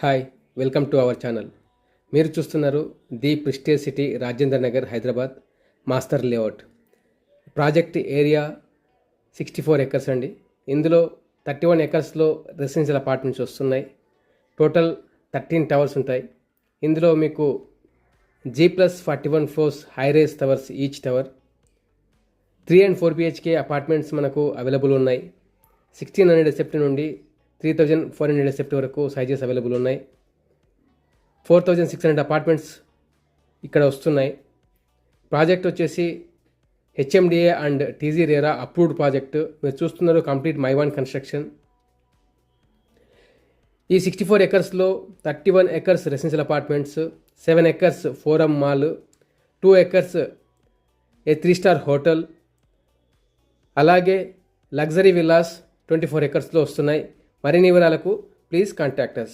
Hi, welcome to our channel. మీరు చూస్తున్నారు the Prestige City, Rajendra Nagar, Hyderabad, master layout. Project area 64 acres అండి. ఇందులో 31 ఎకర్స్లో రెసిడెన్షియల్ అపార్ట్మెంట్స్ వస్తున్నాయి. టోటల్ 13 టవర్స్ ఉంటాయి. ఇందులో మీకు G+41 floors high rise towers, each tower 3 and 4 BHK apartments మనకు అవైలబుల్ ఉన్నాయి. 1600 సెప్ట్ నుండి 3400 సెప్ట్ వరకు సైజెస్ అవైలబుల్ ఉన్నాయి. 4600 అపార్ట్మెంట్స్ ఇక్కడ వస్తున్నాయి. ప్రాజెక్ట్ వచ్చేసి HMDA and TZ RERA approved project. మీరు చూస్తున్నారు కంప్లీట్ మైవాన్ కన్స్ట్రక్షన్. ఈ 64 ఎకర్స్లో 31 acres residential apartments, 7 acres forum mall, 2 acres a 3-star hotel, అలాగే లగ్జరీ విల్లాస్ 24 ఎకర్స్లో వస్తున్నాయి. మరిన్ని వివరాలకు ప్లీజ్ కాంటాక్ట్ us.